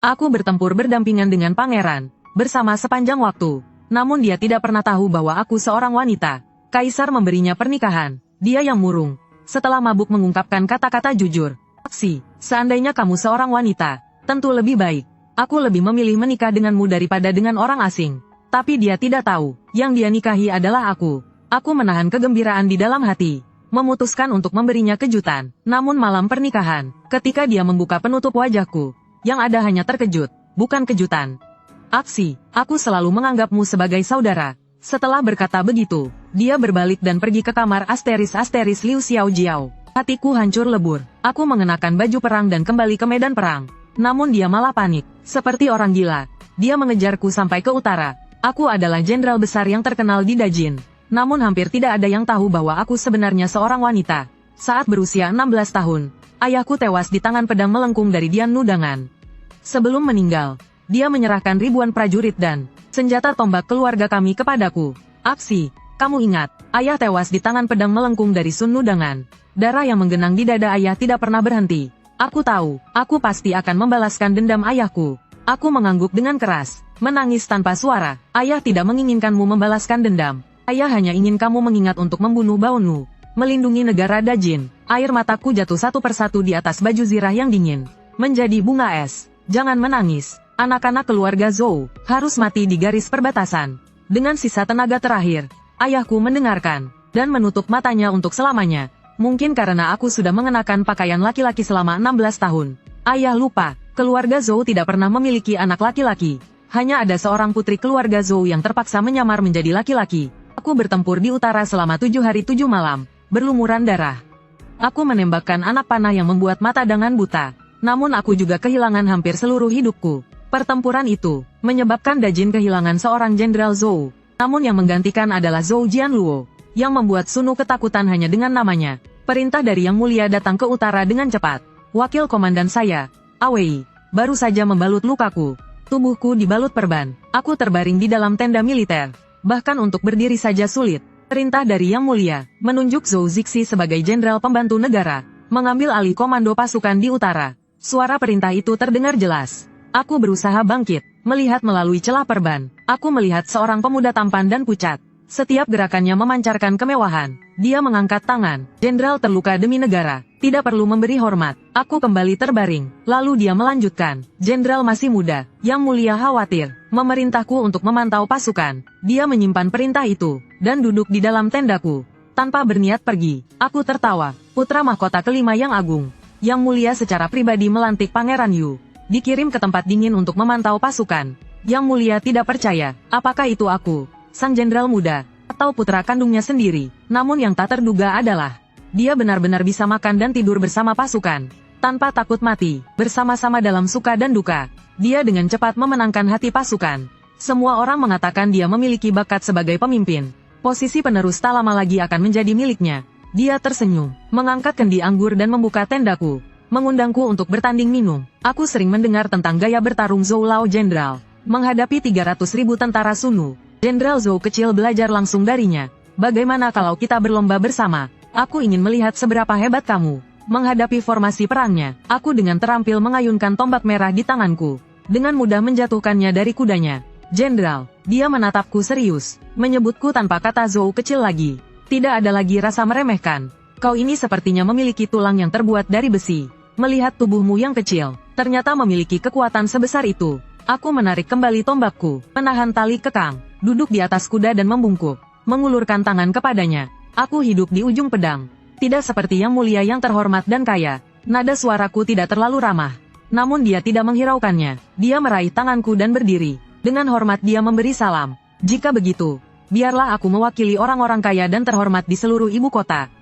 Aku bertempur berdampingan dengan pangeran, bersama sepanjang waktu. Namun dia tidak pernah tahu bahwa aku seorang wanita. Kaisar memberinya pernikahan, dia yang murung. Setelah mabuk mengungkapkan kata-kata jujur. Aksi, seandainya kamu seorang wanita, tentu lebih baik. Aku lebih memilih menikah denganmu daripada dengan orang asing. Tapi dia tidak tahu, yang dia nikahi adalah aku. Aku menahan kegembiraan di dalam hati. Memutuskan untuk memberinya kejutan. Namun malam pernikahan, ketika dia membuka penutup wajahku, yang ada hanya terkejut, bukan kejutan. Aksi, aku selalu menganggapmu sebagai saudara. Setelah berkata begitu, dia berbalik dan pergi ke kamar ** Liu Xiaojiao. Hatiku hancur lebur. Aku mengenakan baju perang dan kembali ke medan perang. Namun dia malah panik, seperti orang gila. Dia mengejarku sampai ke utara. Aku adalah jenderal besar yang terkenal di Dajin. Namun hampir tidak ada yang tahu bahwa aku sebenarnya seorang wanita. Saat berusia 16 tahun, ayahku tewas di tangan pedang melengkung dari Dian Nudangan. Sebelum meninggal, dia menyerahkan ribuan prajurit dan senjata tombak keluarga kami kepadaku. Aksi, kamu ingat, ayah tewas di tangan pedang melengkung dari Sun Nudangan. Darah yang menggenang di dada ayah tidak pernah berhenti. Aku tahu, aku pasti akan membalaskan dendam ayahku. Aku mengangguk dengan keras, menangis tanpa suara. Ayah tidak menginginkanmu membalaskan dendam. Ayah hanya ingin kamu mengingat untuk membunuh Baonu, melindungi negara Dajin. Air mataku jatuh satu persatu di atas baju zirah yang dingin, menjadi bunga es. Jangan menangis, anak-anak keluarga Zhou harus mati di garis perbatasan. Dengan sisa tenaga terakhir, ayahku mendengarkan, dan menutup matanya untuk selamanya. Mungkin karena aku sudah mengenakan pakaian laki-laki selama 16 tahun. Ayah lupa, keluarga Zhou tidak pernah memiliki anak laki-laki. Hanya ada seorang putri keluarga Zhou yang terpaksa menyamar menjadi laki-laki. Aku bertempur di utara selama 7 hari 7 malam, berlumuran darah. Aku menembakkan anak panah yang membuat mata Dangan buta. Namun aku juga kehilangan hampir seluruh hidupku. Pertempuran itu menyebabkan Dajin kehilangan seorang jenderal Zhou. Namun yang menggantikan adalah Zhou Jianluo, yang membuat Sunu ketakutan hanya dengan namanya. Perintah dari Yang Mulia datang ke utara dengan cepat. Wakil komandan saya, Awei, baru saja membalut lukaku. Tubuhku dibalut perban. Aku terbaring di dalam tenda militer. Bahkan untuk berdiri saja sulit. Perintah dari Yang Mulia menunjuk Zhou Zixi sebagai jenderal pembantu negara, mengambil alih komando pasukan di utara. Suara perintah itu terdengar jelas. Aku berusaha bangkit, melihat melalui celah perban. Aku melihat seorang pemuda tampan dan pucat. Setiap gerakannya memancarkan kemewahan. Dia mengangkat tangan. Jenderal terluka demi negara, tidak perlu memberi hormat. Aku kembali terbaring. Lalu dia melanjutkan. Jenderal masih muda. Yang Mulia khawatir memerintahku untuk memantau pasukan. Dia menyimpan perintah itu, dan duduk di dalam tendaku. Tanpa berniat pergi, aku tertawa. Putra mahkota kelima yang agung, Yang Mulia secara pribadi melantik Pangeran Yu, dikirim ke tempat dingin untuk memantau pasukan. Yang Mulia tidak percaya, apakah itu aku, sang jenderal muda, atau putra kandungnya sendiri. Namun yang tak terduga adalah, dia benar-benar bisa makan dan tidur bersama pasukan, tanpa takut mati, bersama-sama dalam suka dan duka. Dia dengan cepat memenangkan hati pasukan. Semua orang mengatakan dia memiliki bakat sebagai pemimpin. Posisi penerus tak lama lagi akan menjadi miliknya. Dia tersenyum, mengangkat kendi anggur dan membuka tendaku, mengundangku untuk bertanding minum. Aku sering mendengar tentang gaya bertarung Zhou Lao Jenderal, menghadapi 300.000 tentara Sunu. Jenderal Zhou kecil belajar langsung darinya. Bagaimana kalau kita berlomba bersama? Aku ingin melihat seberapa hebat kamu menghadapi formasi perangnya. Aku dengan terampil mengayunkan tombak merah di tanganku, dengan mudah menjatuhkannya dari kudanya. Jenderal, dia menatapku serius, menyebutku tanpa kata Zhou kecil lagi. Tidak ada lagi rasa meremehkan. Kau ini sepertinya memiliki tulang yang terbuat dari besi. Melihat tubuhmu yang kecil, ternyata memiliki kekuatan sebesar itu. Aku menarik kembali tombakku, menahan tali kekang, duduk di atas kuda dan membungkuk, mengulurkan tangan kepadanya. Aku hidup di ujung pedang. Tidak seperti Yang Mulia yang terhormat dan kaya. Nada suaraku tidak terlalu ramah. Namun dia tidak menghiraukannya. Dia meraih tanganku dan berdiri. Dengan hormat dia memberi salam. Jika begitu, biarlah aku mewakili orang-orang kaya dan terhormat di seluruh ibu kota.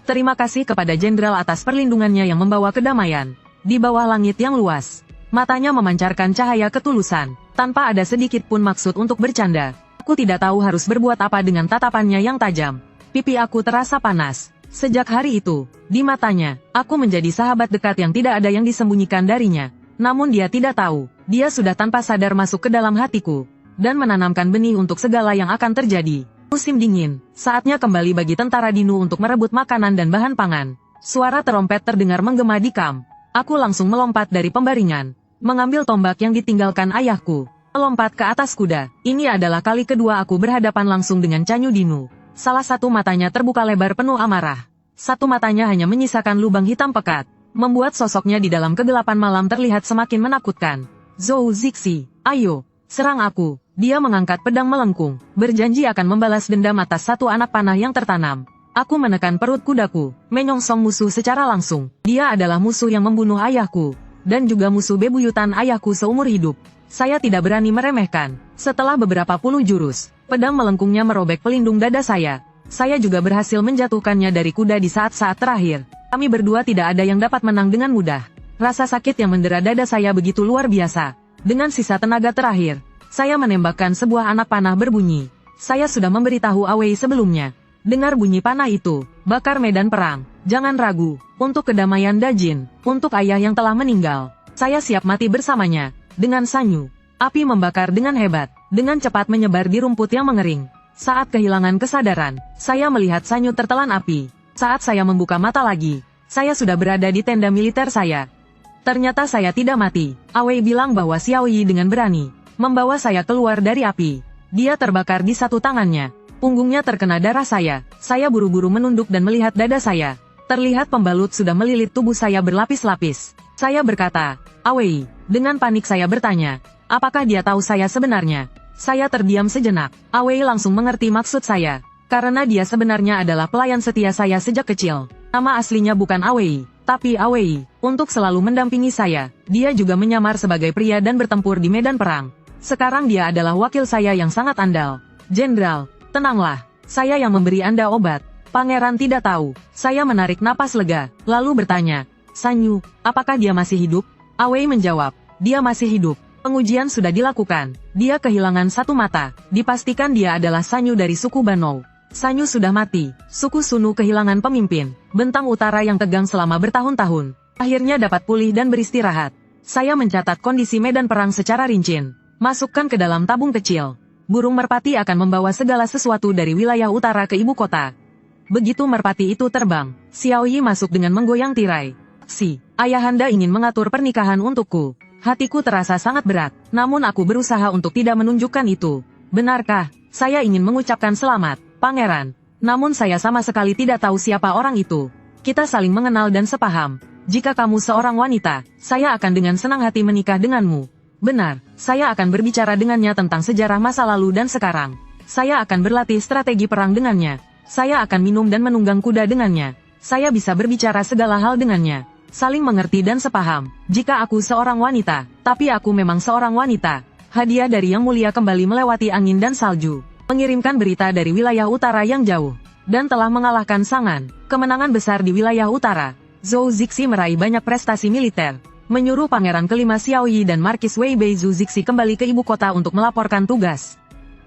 Terima kasih kepada jenderal atas perlindungannya yang membawa kedamaian. Di bawah langit yang luas, matanya memancarkan cahaya ketulusan, tanpa ada sedikit pun maksud untuk bercanda. Aku tidak tahu harus berbuat apa dengan tatapannya yang tajam. Pipi aku terasa panas. Sejak hari itu, di matanya, aku menjadi sahabat dekat yang tidak ada yang disembunyikan darinya. Namun dia tidak tahu, dia sudah tanpa sadar masuk ke dalam hatiku, dan menanamkan benih untuk segala yang akan terjadi. Musim dingin, saatnya kembali bagi tentara Dinu untuk merebut makanan dan bahan pangan. Suara terompet terdengar menggema di kamp. Aku langsung melompat dari pembaringan. mengambil tombak yang ditinggalkan ayahku, melompat ke atas kuda. Ini adalah kali kedua aku berhadapan langsung dengan Canyu Dinu. Salah satu matanya terbuka lebar penuh amarah. Satu matanya hanya menyisakan lubang hitam pekat, membuat sosoknya di dalam kegelapan malam terlihat semakin menakutkan. Zhou Zixi, ayo, serang aku. Dia mengangkat pedang melengkung, berjanji akan membalas dendam atas satu anak panah yang tertanam. Aku menekan perut kudaku, menyongsong musuh secara langsung. Dia adalah musuh yang membunuh ayahku, dan juga musuh bebuyutan ayahku seumur hidup. Saya tidak berani meremehkan. Setelah beberapa puluh jurus, pedang melengkungnya merobek pelindung dada saya. Saya juga berhasil menjatuhkannya dari kuda di saat-saat terakhir. Kami berdua tidak ada yang dapat menang dengan mudah. Rasa sakit yang mendera dada saya begitu luar biasa. Dengan sisa tenaga terakhir, saya menembakkan sebuah anak panah berbunyi. Saya sudah memberitahu Awei sebelumnya. Dengar bunyi panah itu, bakar medan perang. Jangan ragu, untuk kedamaian Dajin, untuk ayah yang telah meninggal. Saya siap mati bersamanya. Dengan sanyu, api membakar dengan hebat, dengan cepat menyebar di rumput yang mengering. Saat kehilangan kesadaran, saya melihat sanyu tertelan api. Saat saya membuka mata lagi, saya sudah berada di tenda militer saya. Ternyata saya tidak mati. Awei bilang bahwa Xiao Yi dengan berani membawa saya keluar dari api. Dia terbakar di satu tangannya. Punggungnya terkena darah saya. Saya buru-buru menunduk dan melihat dada saya. Terlihat pembalut sudah melilit tubuh saya berlapis-lapis. Saya berkata, Awei. Dengan panik saya bertanya, apakah dia tahu saya sebenarnya? Saya terdiam sejenak. Awei langsung mengerti maksud saya. Karena dia sebenarnya adalah pelayan setia saya sejak kecil. Nama aslinya bukan Awei, tapi Awei. Untuk selalu mendampingi saya, dia juga menyamar sebagai pria dan bertempur di medan perang. Sekarang dia adalah wakil saya yang sangat andal. Jenderal, tenanglah. Saya yang memberi Anda obat. Pangeran tidak tahu. Saya menarik napas lega, lalu bertanya, Sanyu, apakah dia masih hidup? Awei menjawab, dia masih hidup. Pengujian sudah dilakukan. Dia kehilangan satu mata. Dipastikan dia adalah Sanyu dari suku Banou. Sanyu sudah mati. Suku Sunu kehilangan pemimpin. Bentang utara yang tegang selama bertahun-tahun akhirnya dapat pulih dan beristirahat. Saya mencatat kondisi medan perang secara rinci. Masukkan ke dalam tabung kecil. Burung merpati akan membawa segala sesuatu dari wilayah utara ke ibu kota. Begitu merpati itu terbang, Xiao Yi masuk dengan menggoyang tirai. Ayahanda ingin mengatur pernikahan untukku. Hatiku terasa sangat berat, namun aku berusaha untuk tidak menunjukkan itu. Benarkah? Saya ingin mengucapkan selamat, Pangeran. Namun saya sama sekali tidak tahu siapa orang itu. Kita saling mengenal dan sepaham. Jika kamu seorang wanita, saya akan dengan senang hati menikah denganmu. Benar, saya akan berbicara dengannya tentang sejarah masa lalu dan sekarang. Saya akan berlatih strategi perang dengannya. Saya akan minum dan menunggang kuda dengannya. Saya bisa berbicara segala hal dengannya. Saling mengerti dan sepaham. Jika aku seorang wanita, tapi aku memang seorang wanita. Hadiah dari Yang Mulia kembali melewati angin dan salju. Mengirimkan berita dari wilayah utara yang jauh. Dan telah mengalahkan Sangan. Kemenangan besar di wilayah utara. Zhou Zixi meraih banyak prestasi militer. Menyuruh Pangeran kelima Xiao Yi dan Markis Wei Bei Zhou Zixi kembali ke ibu kota untuk melaporkan tugas.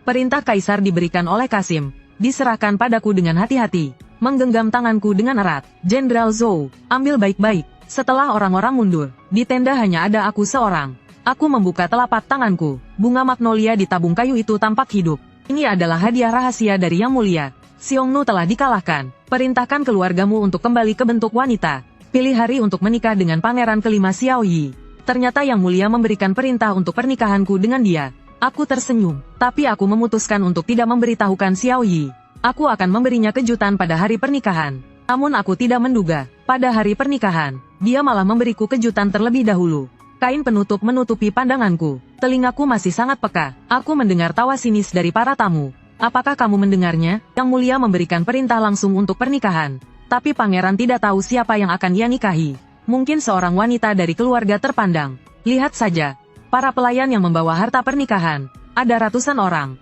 Perintah Kaisar diberikan oleh Kasim. Diserahkan padaku dengan hati-hati. Menggenggam tanganku dengan erat. Jenderal Zhou, ambil baik-baik. Setelah orang-orang mundur, di tenda hanya ada aku seorang. Aku membuka telapak tanganku. Bunga magnolia di tabung kayu itu tampak hidup. Ini adalah hadiah rahasia dari Yang Mulia. Xiongnu telah dikalahkan. Perintahkan keluargamu untuk kembali ke bentuk wanita. Pilih hari untuk menikah dengan Pangeran kelima Xiao Yi. Ternyata Yang Mulia memberikan perintah untuk pernikahanku dengan dia. Aku tersenyum, tapi aku memutuskan untuk tidak memberitahukan Xiao Yi. Aku akan memberinya kejutan pada hari pernikahan. Namun aku tidak menduga, pada hari pernikahan, dia malah memberiku kejutan terlebih dahulu. Kain penutup menutupi pandanganku. Telingaku masih sangat peka. Aku mendengar tawa sinis dari para tamu. Apakah kamu mendengarnya? Yang Mulia memberikan perintah langsung untuk pernikahan. Tapi pangeran tidak tahu siapa yang akan ia nikahi. Mungkin seorang wanita dari keluarga terpandang. Lihat saja. Para pelayan yang membawa harta pernikahan. Ada ratusan orang.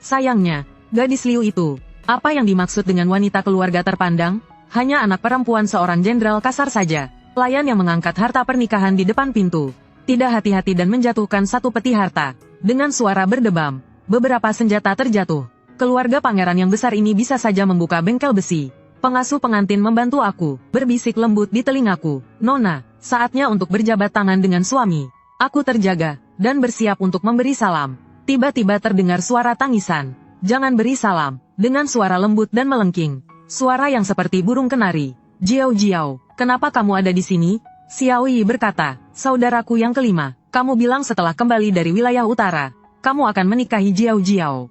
Sayangnya, gadis Liu itu. Apa yang dimaksud dengan wanita keluarga terpandang? Hanya anak perempuan seorang jenderal kasar saja. Pelayan yang mengangkat harta pernikahan di depan pintu. Tidak hati-hati dan menjatuhkan satu peti harta. Dengan suara berdebam, beberapa senjata terjatuh. Keluarga pangeran yang besar ini bisa saja membuka bengkel besi. Pengasuh pengantin membantu aku, berbisik lembut di telingaku. Nona, saatnya untuk berjabat tangan dengan suami. Aku terjaga, dan bersiap untuk memberi salam. Tiba-tiba terdengar suara tangisan. Jangan beri salam, dengan suara lembut dan melengking. Suara yang seperti burung kenari. Jiao, kenapa kamu ada di sini? Xiao Yi berkata, saudaraku yang kelima, Kamu bilang setelah kembali dari wilayah utara, kamu akan menikahi Jiao Jiao.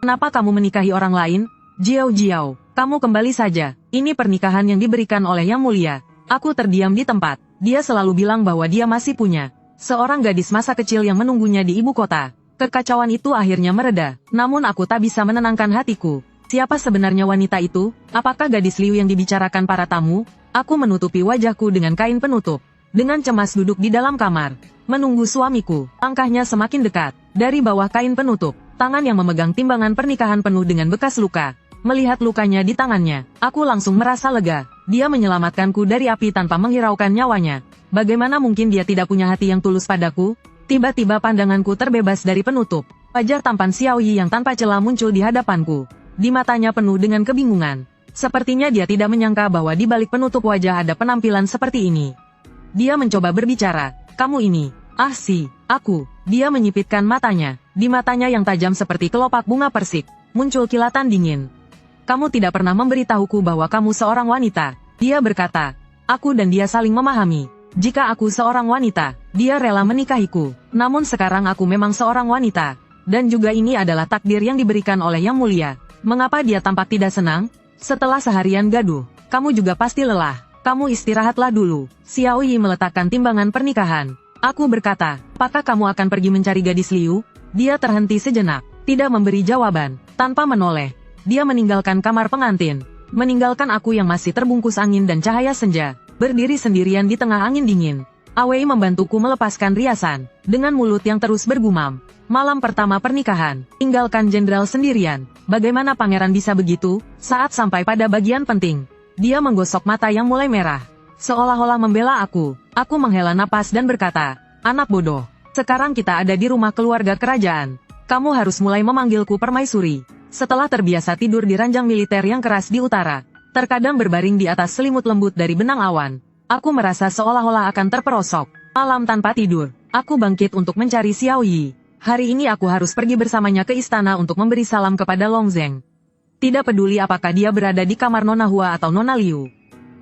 Kenapa kamu menikahi orang lain? Jiao Jiao, kamu kembali saja. Ini pernikahan yang diberikan oleh Yang Mulia. Aku terdiam di tempat. Dia selalu bilang bahwa dia masih punya seorang gadis masa kecil yang menunggunya di ibu kota. Kekacauan itu akhirnya mereda, namun aku tak bisa menenangkan hatiku. Siapa sebenarnya wanita itu? Apakah gadis Liu yang dibicarakan para tamu? Aku menutupi wajahku dengan kain penutup. Dengan cemas duduk di dalam kamar, menunggu suamiku. Langkahnya semakin dekat. Dari bawah kain penutup, tangan yang memegang timbangan pernikahan penuh dengan bekas luka. Melihat lukanya di tangannya, aku langsung merasa lega. Dia menyelamatkanku dari api tanpa menghiraukan nyawanya. Bagaimana mungkin dia tidak punya hati yang tulus padaku? Tiba-tiba pandanganku terbebas dari penutup. Wajah tampan Xiao Yi yang tanpa celah muncul di hadapanku. Di matanya penuh dengan kebingungan. Sepertinya dia tidak menyangka bahwa di balik penutup wajah ada penampilan seperti ini. Dia mencoba berbicara. Kamu ini. Ah si, aku. Dia menyipitkan matanya. Di matanya yang tajam seperti kelopak bunga persik, muncul kilatan dingin. Kamu tidak pernah memberitahuku bahwa kamu seorang wanita. Dia berkata. Aku dan dia saling memahami. Jika aku seorang wanita, dia rela menikahiku. Namun sekarang aku memang seorang wanita. Dan juga ini adalah takdir yang diberikan oleh Yang Mulia. Mengapa dia tampak tidak senang? Setelah seharian gaduh, kamu juga pasti lelah. Kamu istirahatlah dulu. Xiao Yi meletakkan timbangan pernikahan. Aku berkata, apakah kamu akan pergi mencari gadis Liu? Dia terhenti sejenak, tidak memberi jawaban. Tanpa menoleh, dia meninggalkan kamar pengantin. Meninggalkan aku yang masih terbungkus angin dan cahaya senja. Berdiri sendirian di tengah angin dingin. Awei membantuku melepaskan riasan. Dengan mulut yang terus bergumam. Malam pertama pernikahan. Tinggalkan jenderal sendirian. Bagaimana pangeran bisa begitu? Saat sampai pada bagian penting, dia menggosok mata yang mulai merah. Seolah-olah membela aku. Aku menghela napas dan berkata, anak bodoh. Sekarang kita ada di rumah keluarga kerajaan. Kamu harus mulai memanggilku permaisuri. Setelah terbiasa tidur di ranjang militer yang keras di utara, terkadang berbaring di atas selimut lembut dari benang awan. Aku merasa seolah-olah akan terperosok. Malam tanpa tidur, aku bangkit untuk mencari Xiao Yi. Hari ini aku harus pergi bersamanya ke istana untuk memberi salam kepada Long Zeng. Tidak peduli apakah dia berada di kamar Nona Hua atau Nona Liu.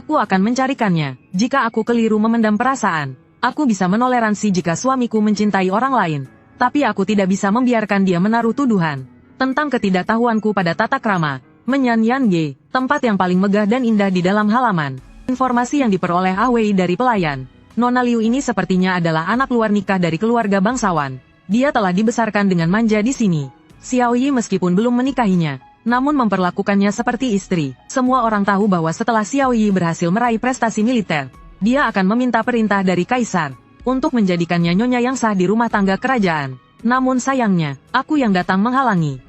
Aku akan mencarikannya. Jika aku keliru memendam perasaan, aku bisa menoleransi jika suamiku mencintai orang lain. Tapi aku tidak bisa membiarkan dia menaruh tuduhan tentang ketidaktahuanku pada tata krama. Menyan Yan Ge, tempat yang paling megah dan indah di dalam halaman. Informasi yang diperoleh Ah Wei dari pelayan. Nona Liu ini sepertinya adalah anak luar nikah dari keluarga bangsawan. Dia telah dibesarkan dengan manja di sini. Xiao Yi meskipun belum menikahinya, namun memperlakukannya seperti istri. Semua orang tahu bahwa setelah Xiao Yi berhasil meraih prestasi militer, dia akan meminta perintah dari kaisar untuk menjadikannya nyonya yang sah di rumah tangga kerajaan. Namun sayangnya, aku yang datang menghalangi.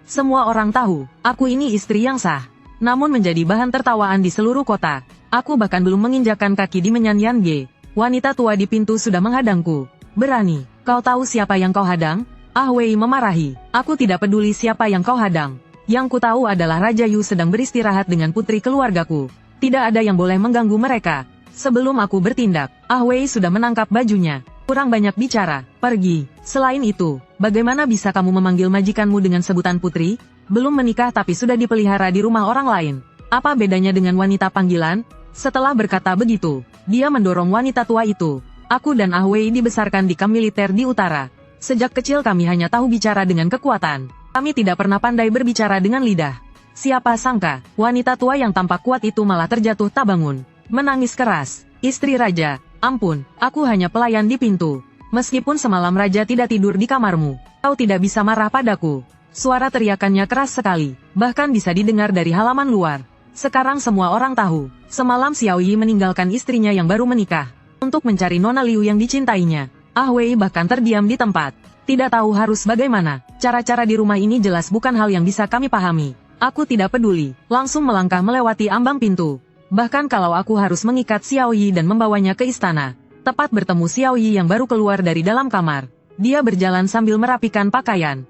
Semua orang tahu, aku ini istri yang sah. Namun menjadi bahan tertawaan di seluruh kota. Aku bahkan belum menginjakkan kaki di Menyan Yan Ge. Wanita tua di pintu sudah menghadangku. Berani, kau tahu siapa yang kau hadang? Ah Wei memarahi. Aku tidak peduli siapa yang kau hadang. Yang ku tahu adalah Raja Yu sedang beristirahat dengan putri keluargaku. Tidak ada yang boleh mengganggu mereka. Sebelum aku bertindak, Ah Wei sudah menangkap bajunya. Kurang banyak bicara, pergi. Selain itu, bagaimana bisa kamu memanggil majikanmu dengan sebutan putri? Belum menikah tapi sudah dipelihara di rumah orang lain. Apa bedanya dengan wanita panggilan? Setelah berkata begitu, dia mendorong wanita tua itu. Aku dan Ah Wei dibesarkan di kamp militer di utara. Sejak kecil kami hanya tahu bicara dengan kekuatan. Kami tidak pernah pandai berbicara dengan lidah. Siapa sangka, wanita tua yang tampak kuat itu malah terjatuh tak bangun. Menangis keras. Istri raja, ampun, aku hanya pelayan di pintu. Meskipun semalam raja tidak tidur di kamarmu, kau tidak bisa marah padaku. Suara teriakannya keras sekali, bahkan bisa didengar dari halaman luar. Sekarang semua orang tahu, semalam Xiao Yi meninggalkan istrinya yang baru menikah untuk mencari Nona Liu yang dicintainya. Ah Wei bahkan terdiam di tempat. Tidak tahu harus bagaimana. Cara-cara di rumah ini jelas bukan hal yang bisa kami pahami. Aku tidak peduli, langsung melangkah melewati ambang pintu. Bahkan kalau aku harus mengikat Xiao Yi dan membawanya ke istana. Tepat bertemu Xiao Yi yang baru keluar dari dalam kamar. Dia berjalan sambil merapikan pakaian.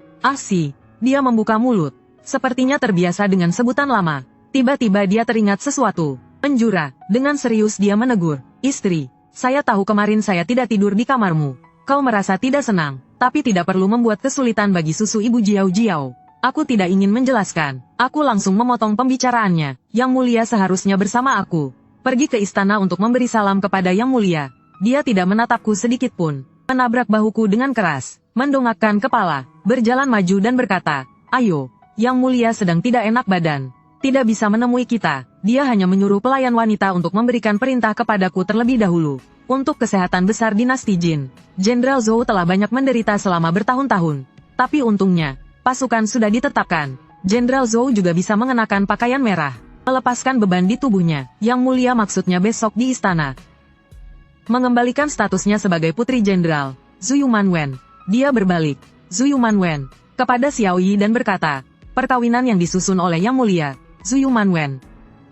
Dia membuka mulut. Sepertinya terbiasa dengan sebutan lama. Tiba-tiba dia teringat sesuatu. Penjura, dengan serius dia menegur. Istri, saya tahu kemarin saya tidak tidur di kamarmu. Kau merasa tidak senang, tapi tidak perlu membuat kesulitan bagi susu ibu Jiao Jiao. Aku tidak ingin menjelaskan. Aku langsung memotong pembicaraannya. Yang Mulia seharusnya bersama aku. Pergi ke istana untuk memberi salam kepada Yang Mulia. Dia tidak menatapku sedikit pun. menabrak bahuku dengan keras, mendongakkan kepala, berjalan maju dan berkata, "Ayo, Yang Mulia sedang tidak enak badan. Tidak bisa menemui kita. Dia hanya menyuruh pelayan wanita untuk memberikan perintah kepadaku terlebih dahulu. Untuk kesehatan besar dinasti Jin, Jenderal Zhou telah banyak menderita selama bertahun-tahun. Tapi untungnya, pasukan sudah ditetapkan. Jenderal Zhou juga bisa mengenakan pakaian merah, melepaskan beban di tubuhnya. Yang Mulia maksudnya besok di istana. Mengembalikan statusnya sebagai putri jenderal, Zhu Yumanwen. Dia berbalik, Zhu Yumanwen, kepada Xiao Yi dan berkata, perkawinan yang disusun oleh Yang Mulia, Zhu Yumanwen.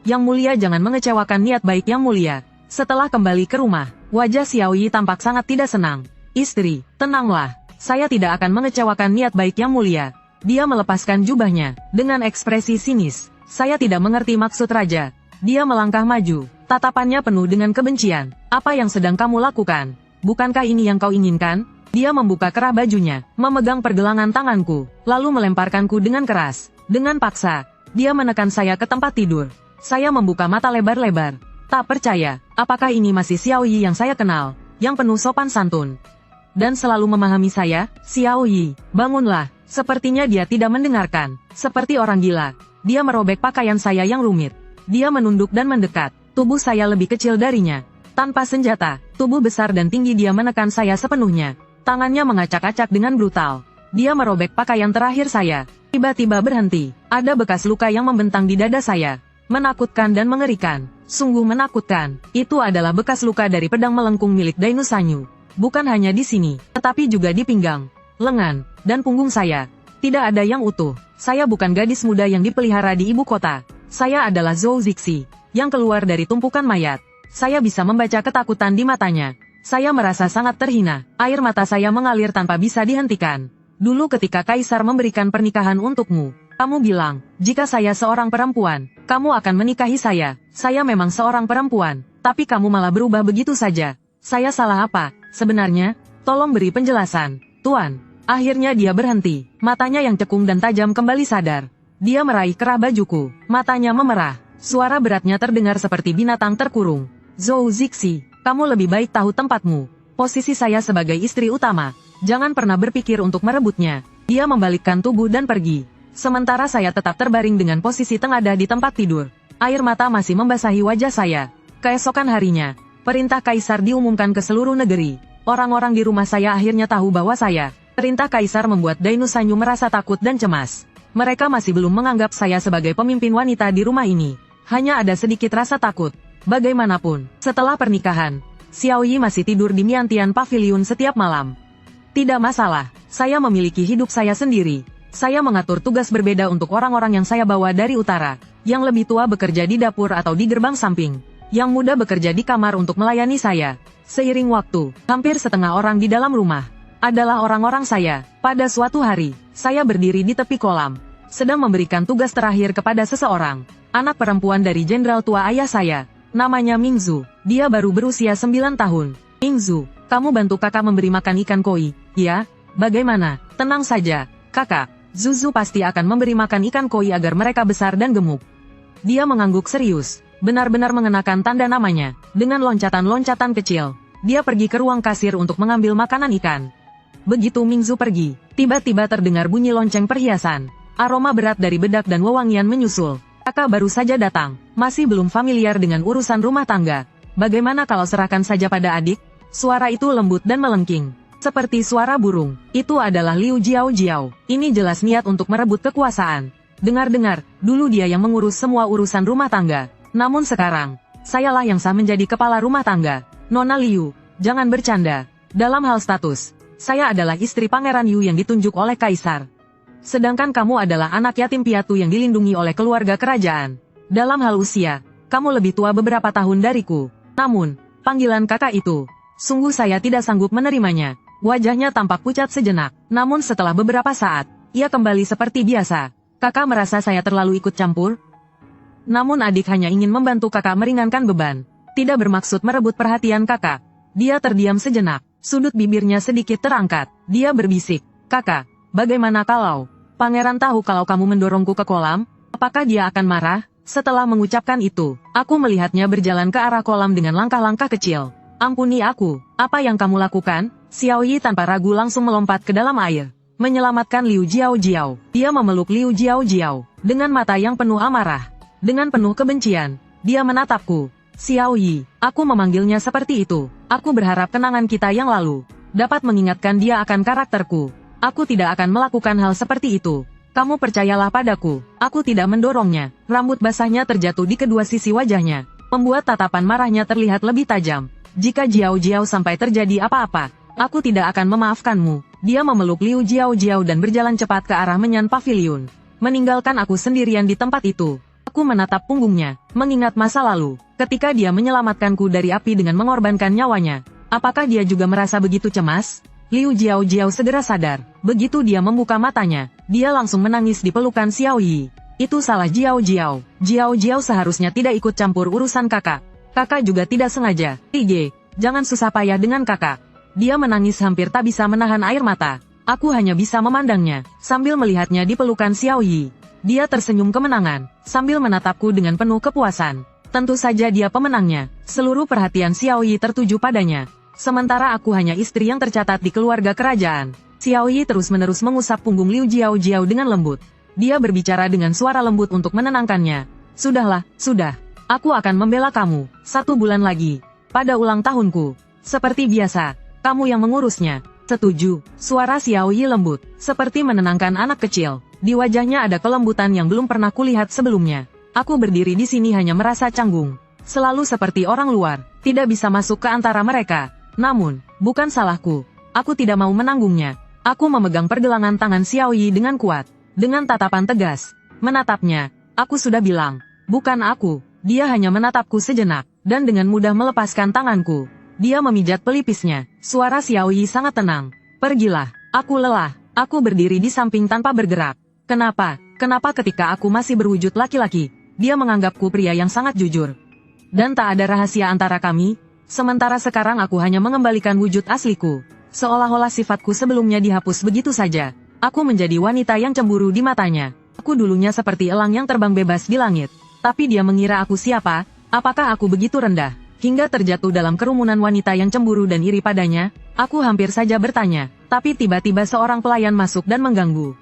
Yang Mulia jangan mengecewakan niat baik Yang Mulia. Setelah kembali ke rumah, wajah Xiao Yi tampak sangat tidak senang. Istri, tenanglah, saya tidak akan mengecewakan niat baik Yang Mulia. Dia melepaskan jubahnya, dengan ekspresi sinis. Saya tidak mengerti maksud raja. Dia melangkah maju, tatapannya penuh dengan kebencian. Apa yang sedang kamu lakukan? Bukankah ini yang kau inginkan? Dia membuka kerah bajunya, memegang pergelangan tanganku, lalu melemparkanku dengan keras. Dengan paksa, dia menekan saya ke tempat tidur. Saya membuka mata lebar-lebar. Tak percaya, apakah ini masih Xiao Yi yang saya kenal, yang penuh sopan santun dan selalu memahami saya? Xiao Yi, bangunlah. Sepertinya dia tidak mendengarkan. Seperti orang gila, dia merobek pakaian saya yang rumit. Dia menunduk dan mendekat. Tubuh saya lebih kecil darinya. Tanpa senjata, tubuh besar dan tinggi dia menekan saya sepenuhnya. Tangannya mengacak-acak dengan brutal. Dia merobek pakaian terakhir saya. Tiba-tiba berhenti. Ada bekas luka yang membentang di dada saya. Menakutkan dan mengerikan. Sungguh menakutkan. Itu adalah bekas luka dari pedang melengkung milik Dainu Sanyu. Bukan hanya di sini, tetapi juga di pinggang, lengan, dan punggung saya. Tidak ada yang utuh. Saya bukan gadis muda yang dipelihara di ibu kota. Saya adalah Zhou Zixi, yang keluar dari tumpukan mayat. Saya bisa membaca ketakutan di matanya. Saya merasa sangat terhina. Air mata saya mengalir tanpa bisa dihentikan. Dulu ketika Kaisar memberikan pernikahan untukmu, kamu bilang, jika saya seorang perempuan, kamu akan menikahi saya. Saya memang seorang perempuan, tapi kamu malah berubah begitu saja. Saya salah apa, sebenarnya? Tolong beri penjelasan, Tuan. Akhirnya dia berhenti. Matanya yang cekung dan tajam kembali sadar. Dia meraih kerah bajuku. Matanya memerah. Suara beratnya terdengar seperti binatang terkurung. Zhou Zixi, kamu lebih baik tahu tempatmu. Posisi saya sebagai istri utama. Jangan pernah berpikir untuk merebutnya. Dia membalikkan tubuh dan pergi. Sementara saya tetap terbaring dengan posisi tengadah di tempat tidur. Air mata masih membasahi wajah saya. Keesokan harinya, perintah Kaisar diumumkan ke seluruh negeri. Orang-orang di rumah saya akhirnya tahu bahwa perintah Kaisar membuat Dainu Sanyu merasa takut dan cemas. Mereka masih belum menganggap saya sebagai pemimpin wanita di rumah ini. Hanya ada sedikit rasa takut. Bagaimanapun, setelah pernikahan, Xiao Yi masih tidur di Miantian Pavilion setiap malam. Tidak masalah, saya memiliki hidup saya sendiri. Saya mengatur tugas berbeda untuk orang-orang yang saya bawa dari utara. Yang lebih tua bekerja di dapur atau di gerbang samping. Yang muda bekerja di kamar untuk melayani saya. Seiring waktu, hampir setengah orang di dalam rumah adalah orang-orang saya. Pada suatu hari, saya berdiri di tepi kolam, sedang memberikan tugas terakhir kepada seseorang. Anak perempuan dari jenderal tua ayah saya. Namanya Mingzu. Dia baru berusia 9 tahun. Mingzu, kamu bantu kakak memberi makan ikan koi, ya? Bagaimana? Tenang saja, kakak. Zuzu pasti akan memberi makan ikan koi agar mereka besar dan gemuk. Dia mengangguk serius, benar-benar mengenakan tanda namanya. Dengan loncatan-loncatan kecil, dia pergi ke ruang kasir untuk mengambil makanan ikan. Begitu Mingzu pergi, tiba-tiba terdengar bunyi lonceng perhiasan. Aroma berat dari bedak dan wewangian menyusul. Kakak baru saja datang, masih belum familiar dengan urusan rumah tangga. Bagaimana kalau serahkan saja pada adik? Suara itu lembut dan melengking, seperti suara burung. Itu adalah Liu Jiao Jiao. Ini jelas niat untuk merebut kekuasaan. Dengar-dengar, dulu dia yang mengurus semua urusan rumah tangga. Namun sekarang, sayalah yang sah menjadi kepala rumah tangga. Nona Liu, jangan bercanda. Dalam hal status, saya adalah istri Pangeran Yu yang ditunjuk oleh Kaisar. Sedangkan kamu adalah anak yatim piatu yang dilindungi oleh keluarga kerajaan. Dalam hal usia, kamu lebih tua beberapa tahun dariku. Namun, panggilan kakak itu, sungguh saya tidak sanggup menerimanya. Wajahnya tampak pucat sejenak, namun setelah beberapa saat, ia kembali seperti biasa. Kakak merasa saya terlalu ikut campur? Namun adik hanya ingin membantu kakak meringankan beban. Tidak bermaksud merebut perhatian kakak. Dia terdiam sejenak, sudut bibirnya sedikit terangkat. Dia berbisik, kakak. Bagaimana kalau Pangeran tahu kalau kamu mendorongku ke kolam? Apakah dia akan marah? Setelah mengucapkan itu, aku melihatnya berjalan ke arah kolam dengan langkah-langkah kecil. Ampuni aku, apa yang kamu lakukan? Xiao Yi tanpa ragu langsung melompat ke dalam air, menyelamatkan Liu Jiao. Dia memeluk Liu Jiao dengan mata yang penuh amarah. Dengan penuh kebencian, dia menatapku. Xiao Yi, aku memanggilnya seperti itu. Aku berharap kenangan kita yang lalu dapat mengingatkan dia akan karakterku. Aku tidak akan melakukan hal seperti itu. Kamu percayalah padaku. Aku tidak mendorongnya. Rambut basahnya terjatuh di kedua sisi wajahnya, membuat tatapan marahnya terlihat lebih tajam. Jika Jiao sampai terjadi apa-apa, aku tidak akan memaafkanmu. Dia memeluk Liu Jiao dan berjalan cepat ke arah Menyan Pavilion, meninggalkan aku sendirian di tempat itu. Aku menatap punggungnya, mengingat masa lalu, ketika dia menyelamatkanku dari api dengan mengorbankan nyawanya. Apakah dia juga merasa begitu cemas? Liu Jiao segera sadar. Begitu dia membuka matanya, dia langsung menangis di pelukan Xiao Yi. Itu salah Jiao. Jiao seharusnya tidak ikut campur urusan kakak. Kakak juga tidak sengaja. Ige, jangan susah payah dengan kakak. Dia menangis hampir tak bisa menahan air mata. Aku hanya bisa memandangnya, sambil melihatnya di pelukan Xiao Yi. Dia tersenyum kemenangan, sambil menatapku dengan penuh kepuasan. Tentu saja dia pemenangnya. Seluruh perhatian Xiao Yi tertuju padanya. Sementara aku hanya istri yang tercatat di keluarga kerajaan. Xiao Yi terus-menerus mengusap punggung Liu Jiao dengan lembut. Dia berbicara dengan suara lembut untuk menenangkannya. Sudahlah, sudah. Aku akan membela kamu, 1 bulan lagi. Pada ulang tahunku. Seperti biasa, kamu yang mengurusnya. Setuju, suara Xiao Yi lembut, seperti menenangkan anak kecil. Di wajahnya ada kelembutan yang belum pernah kulihat sebelumnya. Aku berdiri di sini hanya merasa canggung. Selalu seperti orang luar, tidak bisa masuk ke antara mereka. Namun, bukan salahku. Aku tidak mau menanggungnya. Aku memegang pergelangan tangan Xiao Yi dengan kuat. Dengan tatapan tegas, menatapnya. Aku sudah bilang, bukan aku. Dia hanya menatapku sejenak, dan dengan mudah melepaskan tanganku. Dia memijat pelipisnya. Suara Xiao Yi sangat tenang. Pergilah, aku lelah. Aku berdiri di samping tanpa bergerak. Kenapa ketika aku masih berwujud laki-laki, dia menganggapku pria yang sangat jujur? Dan tak ada rahasia antara kami? Sementara sekarang aku hanya mengembalikan wujud asliku. Seolah-olah sifatku sebelumnya dihapus begitu saja. Aku menjadi wanita yang cemburu di matanya. Aku dulunya seperti elang yang terbang bebas di langit. Tapi dia mengira aku siapa? Apakah aku begitu rendah, hingga terjatuh dalam kerumunan wanita yang cemburu dan iri padanya? Aku hampir saja bertanya, tapi tiba-tiba seorang pelayan masuk dan mengganggu.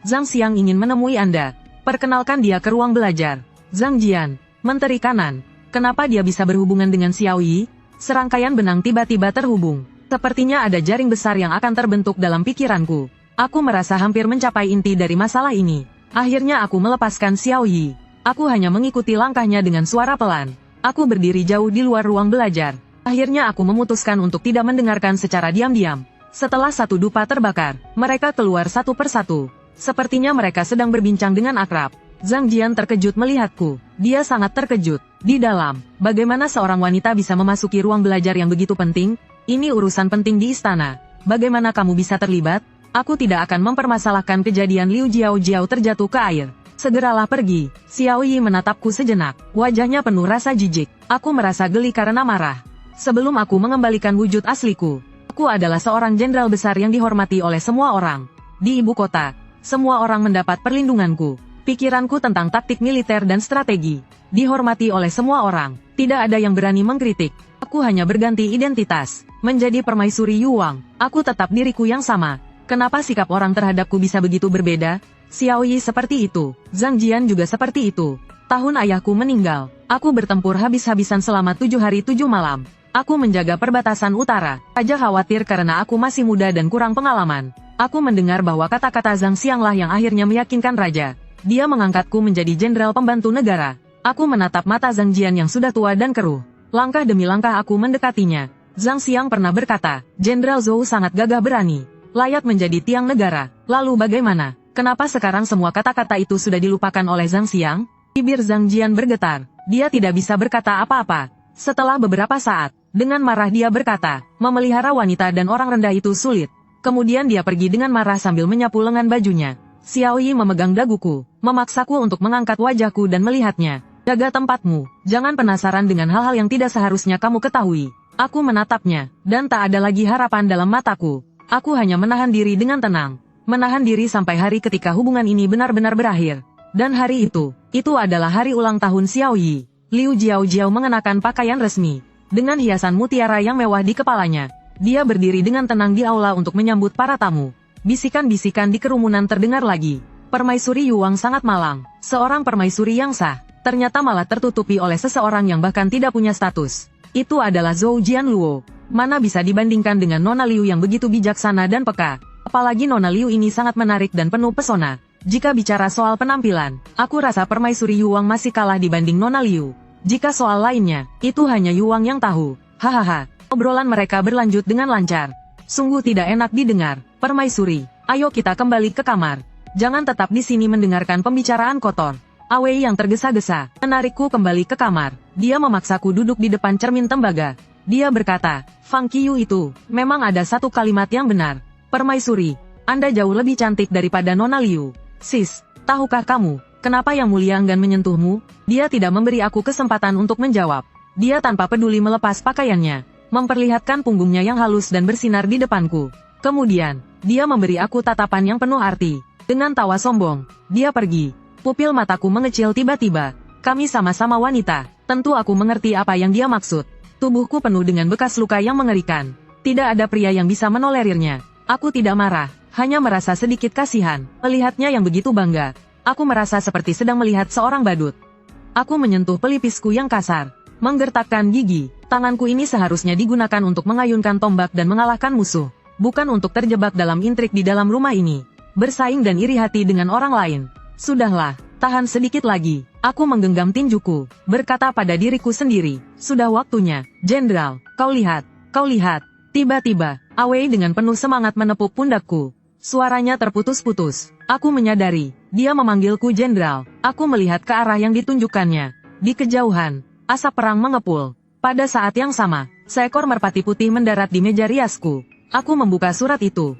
Zhang Xiang ingin menemui Anda. Perkenalkan dia ke ruang belajar. Zhang Jian, Menteri Kanan. Kenapa dia bisa berhubungan dengan Xiao Yi? Serangkaian benang tiba-tiba terhubung. Sepertinya ada jaring besar yang akan terbentuk dalam pikiranku. Aku merasa hampir mencapai inti dari masalah ini. Akhirnya aku melepaskan Xiao Yi. Aku hanya mengikuti langkahnya dengan suara pelan. Aku berdiri jauh di luar ruang belajar. Akhirnya aku memutuskan untuk tidak mendengarkan secara diam-diam. Setelah 1 dupa terbakar, mereka keluar satu persatu. Sepertinya mereka sedang berbincang dengan akrab. Zhang Jian terkejut melihatku. Dia sangat terkejut. Di dalam, bagaimana seorang wanita bisa memasuki ruang belajar yang begitu penting? Ini urusan penting di istana. Bagaimana kamu bisa terlibat? Aku tidak akan mempermasalahkan kejadian Liu Jiao terjatuh ke air. Segeralah pergi. Xiao Yi menatapku sejenak. Wajahnya penuh rasa jijik. Aku merasa geli karena marah. Sebelum aku mengembalikan wujud asliku, aku adalah seorang jenderal besar yang dihormati oleh semua orang. Di ibu kota, semua orang mendapat perlindunganku. Pikiranku tentang taktik militer dan strategi dihormati oleh semua orang. Tidak ada yang berani mengkritik. Aku hanya berganti identitas, menjadi permaisuri Yuwang. Aku tetap diriku yang sama. Kenapa sikap orang terhadapku bisa begitu berbeda? Xiao Yi seperti itu, Zhang Jian juga seperti itu. Tahun ayahku meninggal, aku bertempur habis-habisan selama 7 hari 7 malam. Aku menjaga perbatasan utara. Raja khawatir karena aku masih muda dan kurang pengalaman. Aku mendengar bahwa kata-kata Zhang Xianglah yang akhirnya meyakinkan raja. Dia mengangkatku menjadi jenderal pembantu negara. Aku menatap mata Zhang Jian yang sudah tua dan keruh. Langkah demi langkah aku mendekatinya. Zhang Xiang pernah berkata, Jenderal Zhou sangat gagah berani, layak menjadi tiang negara. Lalu bagaimana? Kenapa sekarang semua kata-kata itu sudah dilupakan oleh Zhang Xiang? Bibir Zhang Jian bergetar. Dia tidak bisa berkata apa-apa. Setelah beberapa saat, dengan marah dia berkata, memelihara wanita dan orang rendah itu sulit. Kemudian dia pergi dengan marah sambil menyapu lengan bajunya. Xiao Yi memegang daguku, memaksaku untuk mengangkat wajahku dan melihatnya. Jaga tempatmu, jangan penasaran dengan hal-hal yang tidak seharusnya kamu ketahui. Aku menatapnya, dan tak ada lagi harapan dalam mataku. Aku hanya menahan diri dengan tenang. Menahan diri sampai hari ketika hubungan ini benar-benar berakhir. Dan hari itu adalah hari ulang tahun Xiao Yi. Liu Jiao mengenakan pakaian resmi. dengan hiasan mutiara yang mewah di kepalanya. Dia berdiri dengan tenang di aula untuk menyambut para tamu. Bisikan-bisikan di kerumunan terdengar lagi. Permaisuri Yuang sangat malang. Seorang permaisuri yang sah, ternyata malah tertutupi oleh seseorang yang bahkan tidak punya status. Itu adalah Zhou Jianluo. Mana bisa dibandingkan dengan Nona Liu yang begitu bijaksana dan peka. Apalagi Nona Liu ini sangat menarik dan penuh pesona. Jika bicara soal penampilan, aku rasa permaisuri Yuang masih kalah dibanding Nona Liu. Jika soal lainnya, itu hanya Yuang yang tahu. Hahaha. Obrolan mereka berlanjut dengan lancar. Sungguh tidak enak didengar. Permaisuri, ayo kita kembali ke kamar. Jangan tetap di sini mendengarkan pembicaraan kotor. Awei yang tergesa-gesa menarikku kembali ke kamar. Dia memaksaku duduk di depan cermin tembaga. Dia berkata, Fang Qiyu itu, memang ada satu kalimat yang benar. Permaisuri, Anda jauh lebih cantik daripada Nona Liu. Sis, tahukah kamu, kenapa Yang Mulia enggan menyentuhmu? Dia tidak memberi aku kesempatan untuk menjawab. Dia tanpa peduli melepas pakaiannya, memperlihatkan punggungnya yang halus dan bersinar di depanku. Kemudian, dia memberi aku tatapan yang penuh arti. Dengan tawa sombong, dia pergi. Pupil mataku mengecil tiba-tiba. Kami sama-sama wanita, tentu aku mengerti apa yang dia maksud. Tubuhku penuh dengan bekas luka yang mengerikan. Tidak ada pria yang bisa menolerirnya. Aku tidak marah, hanya merasa sedikit kasihan. Melihatnya yang begitu bangga. Aku merasa seperti sedang melihat seorang badut. Aku menyentuh pelipisku yang kasar, menggertakkan gigi. Tanganku ini seharusnya digunakan untuk mengayunkan tombak dan mengalahkan musuh, bukan untuk terjebak dalam intrik di dalam rumah ini, bersaing dan iri hati dengan orang lain. Sudahlah, tahan sedikit lagi. Aku menggenggam tinjuku, berkata pada diriku sendiri, sudah waktunya. Jenderal, kau lihat. Tiba-tiba, Awei dengan penuh semangat menepuk pundakku. Suaranya terputus-putus. Aku menyadari, dia memanggilku jenderal. Aku melihat ke arah yang ditunjukkannya. Di kejauhan, asap perang mengepul. Pada saat yang sama, seekor merpati putih mendarat di meja riasku. Aku membuka surat itu.